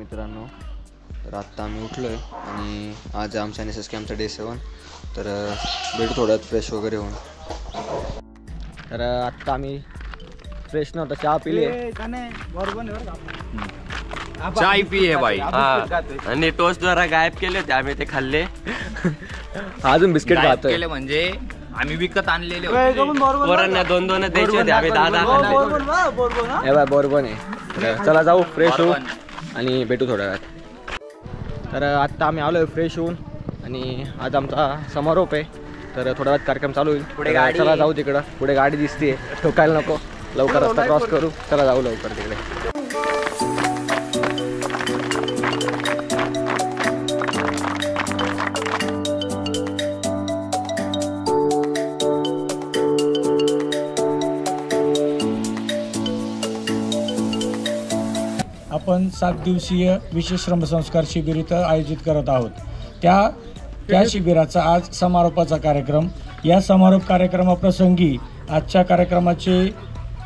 मित्रांनो, तर आत्ता आम्ही उठलो आहे आणि आज आमच्या NSS कॅम्पचा डे 7. तर भेटू थोड्यात फ्रेश वगैरे होऊन. तर आत्ता आम्ही फ्रेश नव्हता, चहा पिली चाय पिये भाई. आणि टोस्ट जरा गायब केले होते आम्ही, ते खाल्ले. अजून बिस्किट खातोय. केले म्हणजे आम्ही विकत आणलेले पोरांना 2-2 द्यायचे होते, आम्ही 10 बरोबर आहे. तर चला जाऊ फ्रेश होऊ आणि भेटू थोड्या वेळात. तर आत्ता आम्ही आलो आहे फ्रेश होऊन आणि आज आमचा समारोप आहे. तर थोड्या वेळात कार्यक्रम चालू होईल. पुढे गाडी, चला जाऊ तिकडं. पुढे गाडी दिसते, ठोकायला नको. लवकर रस्ता क्रॉस करू. चला जाऊ लवकर तिकडे. आपण 7 दिवसीय विशेष श्रमसंस्कार शिबिर इथं आयोजित करत आहोत. त्या शिबिराचा आज समारोपाचा कार्यक्रम. या समारोप कार्यक्रमाप्रसंगी आजच्या कार्यक्रमाचे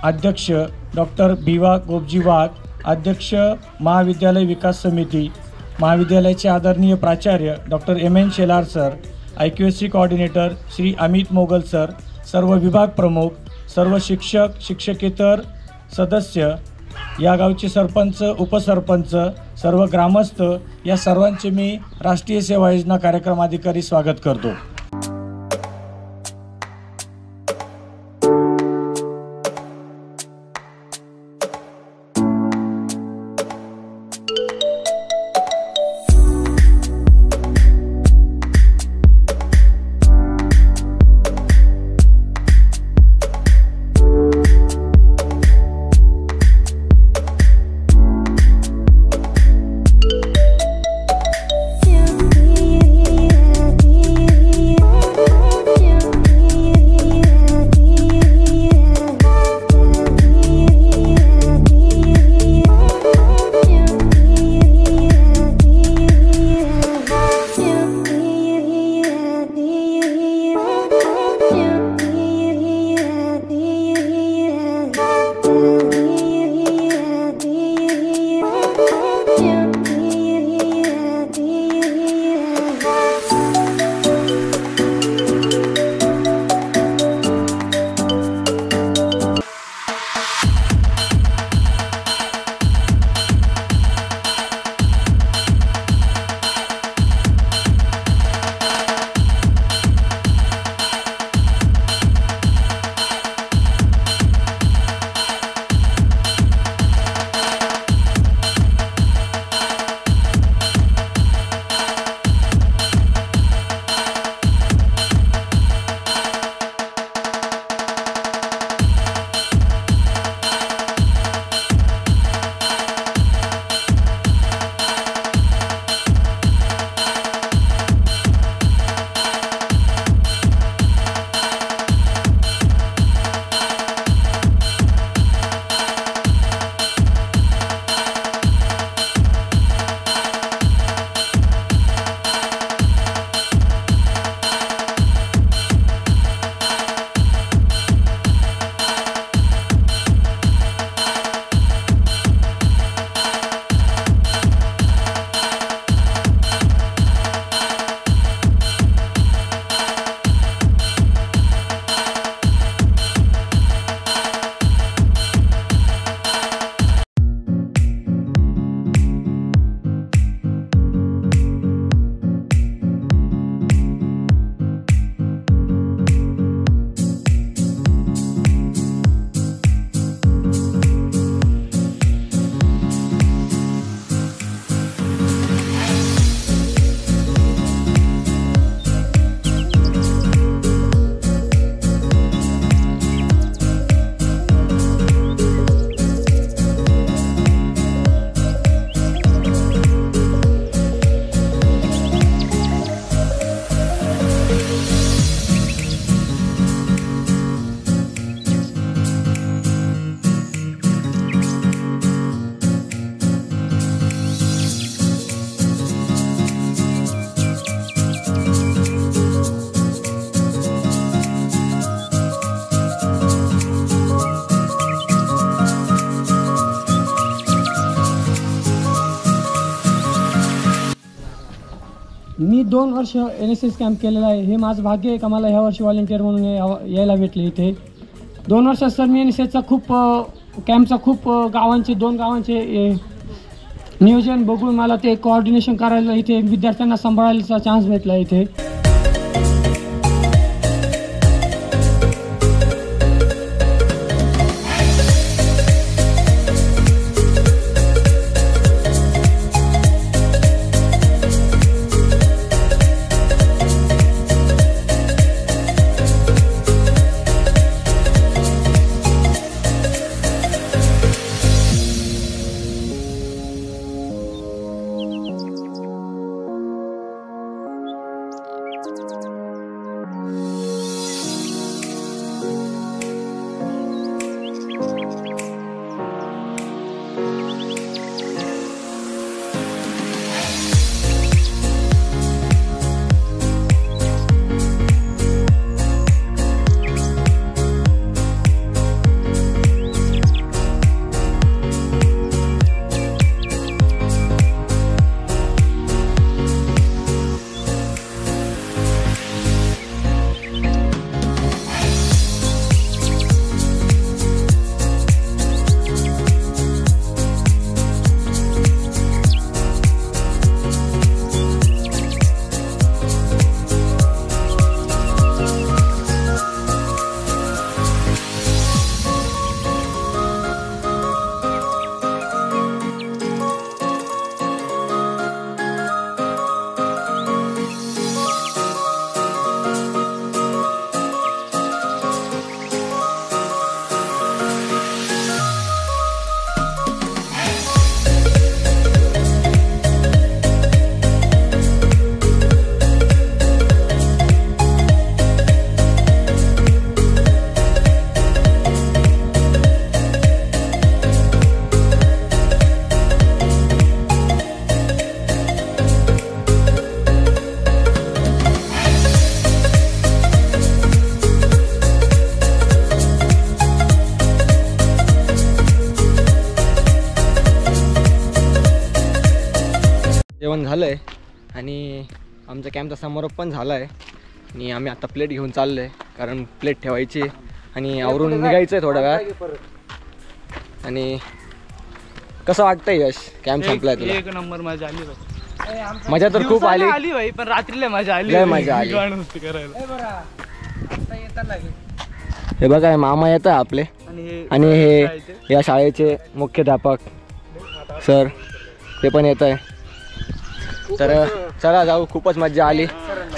अध्यक्ष डॉक्टर भिवा गोपजी वाघ, अध्यक्ष महाविद्यालय विकास समिती, महाविद्यालयाचे आदरणीय प्राचार्य doctor MN Shelar sir, IQSC coordinator Shri Amit Mogal sir, सर्व विभाग प्रमुख, सर्व शिक्षक, शिक्षकेतर सदस्य, या गावचे सरपंच, उपसरपंच, सर्व ग्रामस्थ, या सर्वांचे मी राष्ट्रीय सेवा योजना कार्यक्रम अधिकारी स्वागत करतो. मी 2 वर्ष NSS कॅम्प केलेला आहे. हे माझं भाग्य आहे का मला ह्या वर्षी व्हॉलेंटियर म्हणून यायला भेटले इथे. 2 वर्षात सर मी NSSचा खूप कॅम्पचा खूप गावांचे 2 गावांचे नियोजन बघून मला ते कोऑर्डिनेशन करायला इथे विद्यार्थ्यांना सांभाळायचा चान्स भेटला इथे. जेवण झालं आहे आणि आमचा कॅम्पचा समारोप पण झाला आहे आणि आम्ही आता प्लेट घेऊन चाललो आहे कारण प्लेट ठेवायची आणि आवरून निघायचं आहे थोड्या वेळात. आणि कसं वाटतंय यश कॅम्प संपलाय तुला? एक नंबर मजा आली भाई. मजा तर खूप आली भाई पण रात्रीला मजा आली. लय मजा आली. हे बघा मामा येत आहे आपले आणि हे या शाळेचे मुख्याध्यापक सर ते पण येत आहे. तर चला जाऊ. खूपच मजा आली.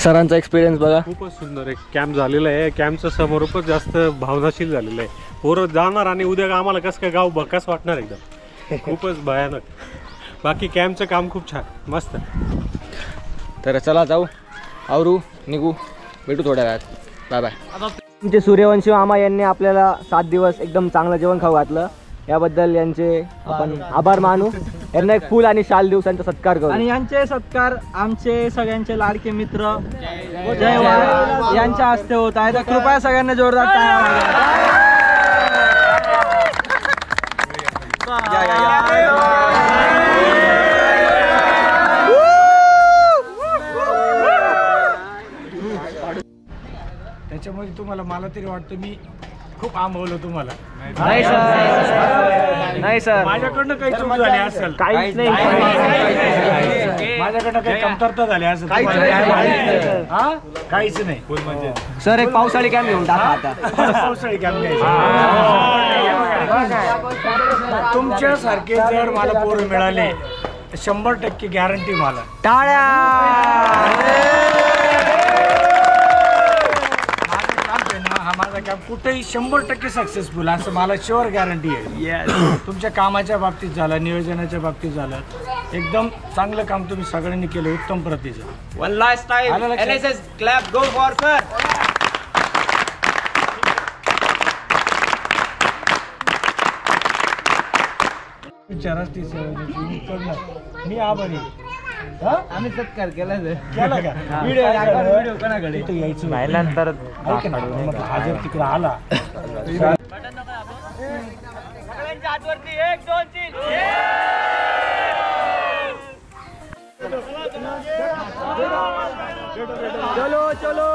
सरांचा एक्सपिरियन्स बघा. खूपच सुंदर एक कॅम्प झालेला आहे. कॅम्पचं समोरच जास्त भावनाशील झालेलं आहे. पोरं जाणार आणि उद्या आम्हाला कसं काय गाव बकास वाटणार एकदम. खूपच भयानक. बाकी कॅम्पचं काम खूप छान मस्त. तर चला जाऊ आवरू निघू. भेटू थोड्या वेळात. Bye bye. तुमचे सूर्यवंशी मामा यांनी आपल्याला 7 दिवस एकदम चांगलं जेवण खाऊ घातलं. याबद्दल यांचे आपण आभार मानू. यांना एक फूल आणि शाल देऊ. त्यांचा सत्कार करू. आणि यांचे सत्कार आमचे सगळ्यांचे लाडके मित्र जयवाल यांच्या हस्ते होत आहे. तर कृपया सगळ्यांना जोरदार त्याच्यामध्ये तुम्हाला मला तरी वाटतं मी खूप आंबवलं तुम्हाला. नाही सर माझ्याकडनं काही चूक झाली असेल. काहीच नाही. माझ्याकडनं काही कमतरता झाली असेल. काहीच नाही. सर एक पावसाळी कॅम्प घेऊन टाका आता. पावसाळी कॅम्प तुमच्यासारखे जर मला पोरं मिळाले 100% गॅरंटी मला. टाळ्या. हा माझा कॅम्प कुठेही 100% सक्सेसफुल असं मला शुअर गॅरंटी आहे. तुमच्या कामाच्या बाबतीत झालं, नियोजनाच्या बाबतीत झालं, एकदम चांगलं काम तुम्ही सगळ्यांनी केलं. उत्तम प्रतीचं. One last time NSS clap go for sir. मी आभारी. आम्ही सत्कार केला का व्हिडिओ कोणाकडे यायचं नंतर ऐक ना हा जर तिकडे आला हातवरती 1 2 3 चलो चलो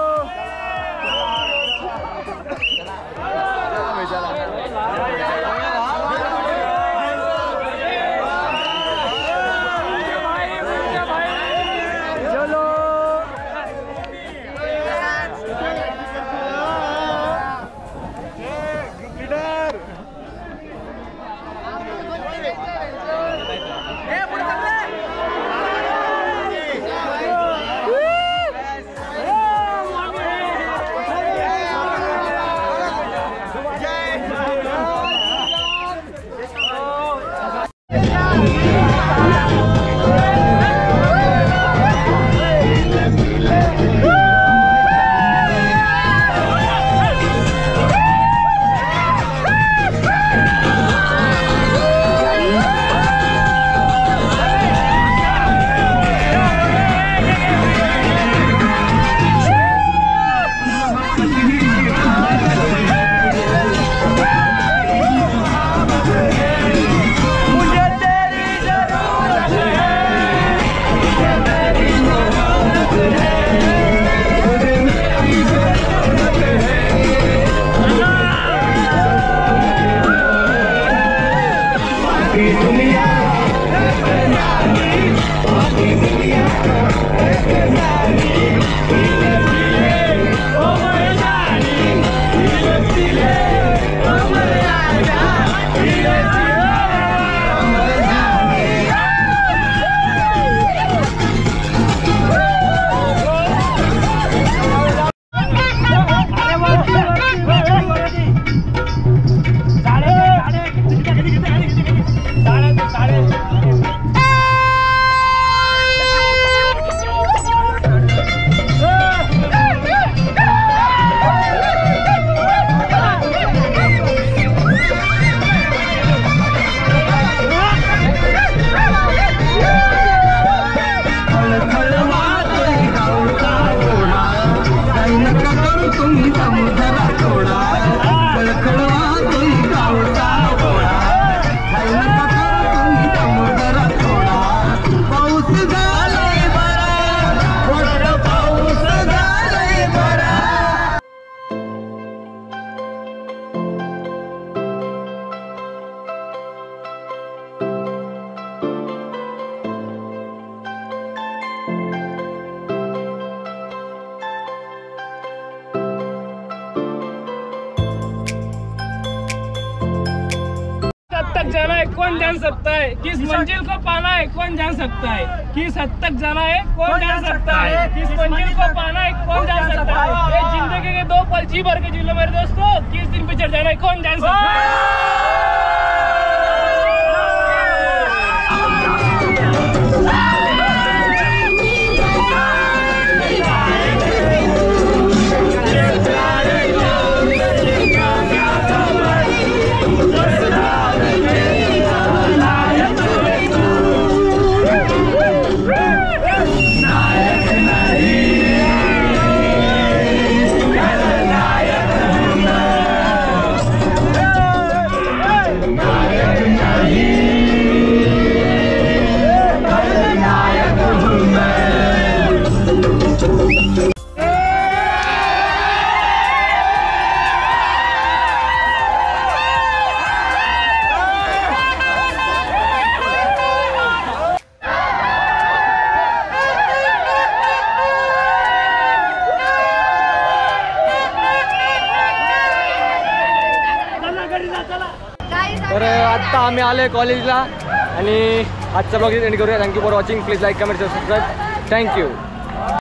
तक जाना है कौन जान सकता है, किस मंजिल को पाना है कौन जान सकता है, किस हद तक जाना है कौन जान सकता है, किस मंजिल को पाना है कौन जान सकता है। ये जिंदगी के दो पल जी भर के जी लो मेरे दोस्तों, किस दिन पे चढ़ जाना है कौन जान सकता है। तर आत्ता आम्ही आलोय कॉलेजला आणि आजचा ब्लॉग एंड करूया. Thank you for watching. Please like comment subscribe. Thank you.